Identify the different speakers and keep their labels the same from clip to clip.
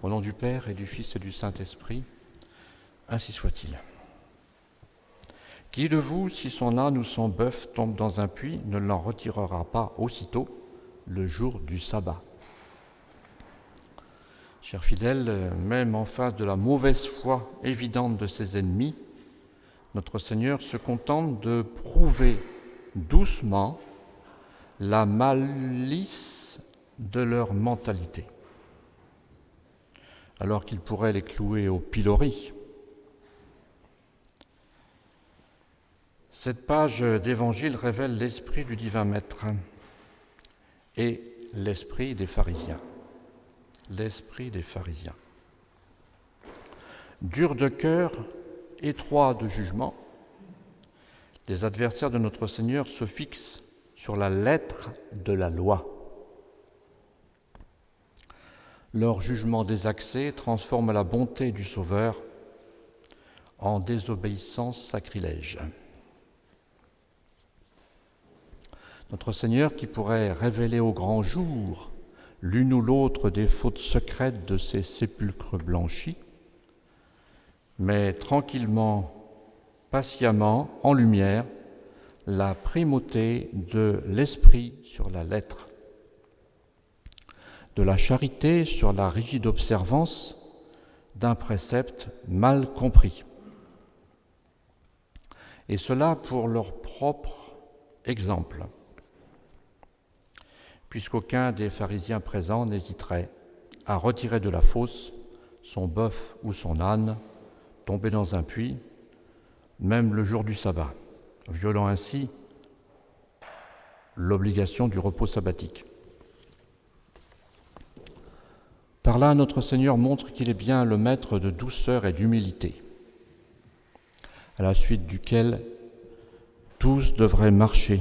Speaker 1: Au nom du Père et du Fils et du Saint-Esprit, ainsi soit-il. Qui de vous, si son âne ou son bœuf tombe dans un puits, ne l'en retirera pas aussitôt le jour du sabbat? Chers fidèles, même en face de la mauvaise foi évidente de ses ennemis, notre Seigneur se contente de prouver doucement la malice de leur mentalité, alors qu'il pourrait les clouer au pilori. Cette page d'évangile révèle l'esprit du divin maître et l'esprit des pharisiens. L'esprit des pharisiens. Dur de cœur, étroit de jugement, les adversaires de notre Seigneur se fixent sur la lettre de la loi. Leur jugement désaxé transforme la bonté du Sauveur en désobéissance sacrilège. Notre Seigneur, qui pourrait révéler au grand jour l'une ou l'autre des fautes secrètes de ces sépulcres blanchis, met tranquillement, patiemment en lumière la primauté de l'esprit sur la lettre, de la charité sur la rigide observance d'un précepte mal compris. Et cela pour leur propre exemple, puisqu'aucun des pharisiens présents n'hésiterait à retirer de la fosse son bœuf ou son âne tombé dans un puits, même le jour du sabbat, violant ainsi l'obligation du repos sabbatique. Par là, notre Seigneur montre qu'il est bien le maître de douceur et d'humilité, à la suite duquel tous devraient marcher.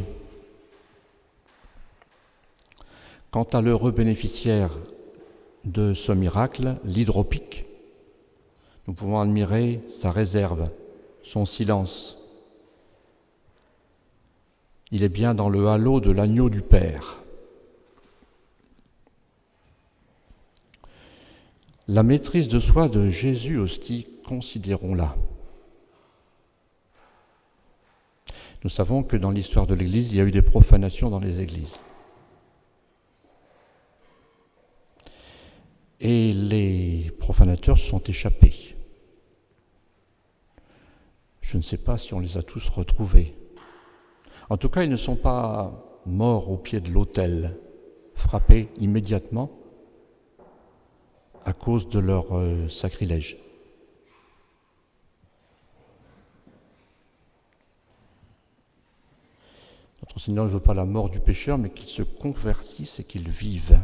Speaker 1: Quant à l'heureux bénéficiaire de ce miracle, l'hydropique, nous pouvons admirer sa réserve, son silence. Il est bien dans le halo de l'agneau du Père. La maîtrise de soi de Jésus aussi, considérons-la. Nous savons que dans l'histoire de l'Église, il y a eu des profanations dans les églises. Et les profanateurs se sont échappés. Je ne sais pas si on les a tous retrouvés. En tout cas, ils ne sont pas morts au pied de l'autel, frappés immédiatement à cause de leur sacrilège. Notre Seigneur ne veut pas la mort du pécheur, mais qu'il se convertisse et qu'il vive.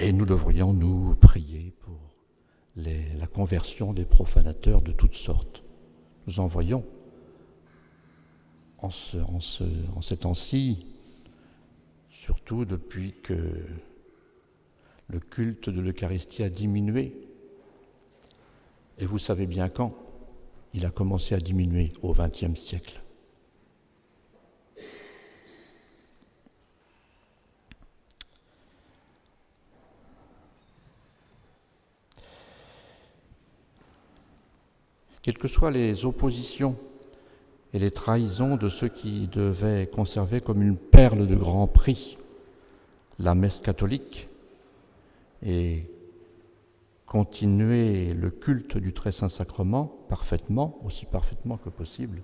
Speaker 1: Et nous devrions nous prier pour la conversion des profanateurs de toutes sortes. Nous en voyons en ces temps-ci, surtout depuis que le culte de l'Eucharistie a diminué. Et vous savez bien quand il a commencé à diminuer, au XXe siècle. Quelles que soient les oppositions et les trahisons de ceux qui devaient conserver comme une perle de grand prix la messe catholique et continuer le culte du très saint sacrement parfaitement, aussi parfaitement que possible,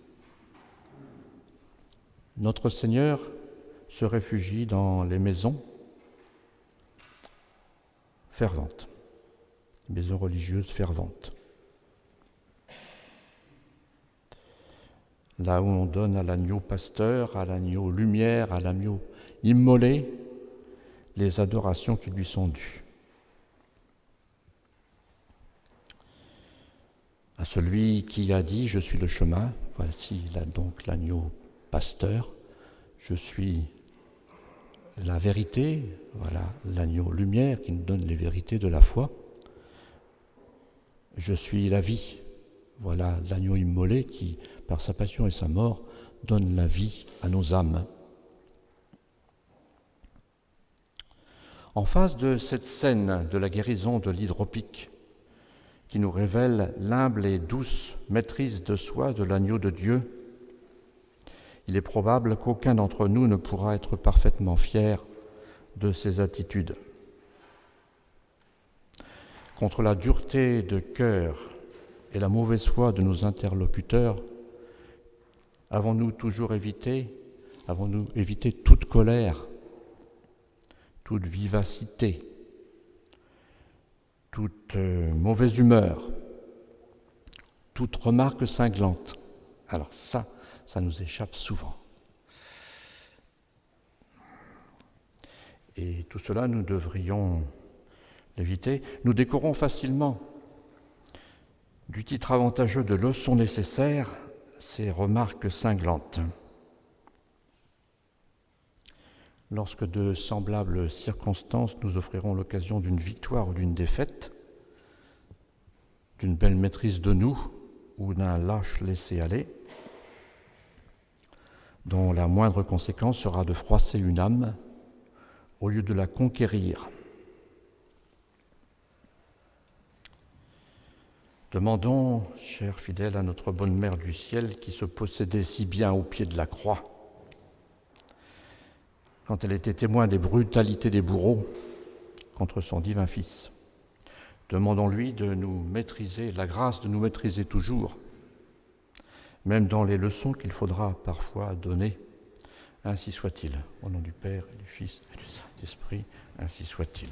Speaker 1: notre Seigneur se réfugie dans les maisons ferventes, maisons religieuses ferventes. Là où on donne à l'agneau pasteur, à l'agneau lumière, à l'agneau immolé, les adorations qui lui sont dues. À celui qui a dit « Je suis le chemin », voici là donc l'agneau pasteur, « Je suis la vérité », voilà l'agneau lumière qui nous donne les vérités de la foi, « Je suis la vie », voilà l'agneau immolé qui, par sa passion et sa mort, donne la vie à nos âmes. En face de cette scène de la guérison de l'hydropique, qui nous révèle l'humble et douce maîtrise de soi de l'agneau de Dieu, il est probable qu'aucun d'entre nous ne pourra être parfaitement fier de ses attitudes. Contre la dureté de cœur et la mauvaise foi de nos interlocuteurs, avons-nous évité toute colère, toute vivacité, toute mauvaise humeur, toute remarque cinglante? Alors ça nous échappe souvent. Et tout cela, nous devrions l'éviter. Nous décorons facilement du titre avantageux de leçon nécessaire ces remarques cinglantes. Lorsque de semblables circonstances nous offriront l'occasion d'une victoire ou d'une défaite, d'une belle maîtrise de nous ou d'un lâche laisser-aller, dont la moindre conséquence sera de froisser une âme au lieu de la conquérir. Demandons, chers fidèles, à notre bonne Mère du ciel, qui se possédait si bien au pied de la croix, quand elle était témoin des brutalités des bourreaux contre son divin Fils. Demandons-lui de nous maîtriser, la grâce de nous maîtriser toujours, même dans les leçons qu'il faudra parfois donner. Ainsi soit-il. Au nom du Père, et du Fils et du Saint-Esprit, ainsi soit-il.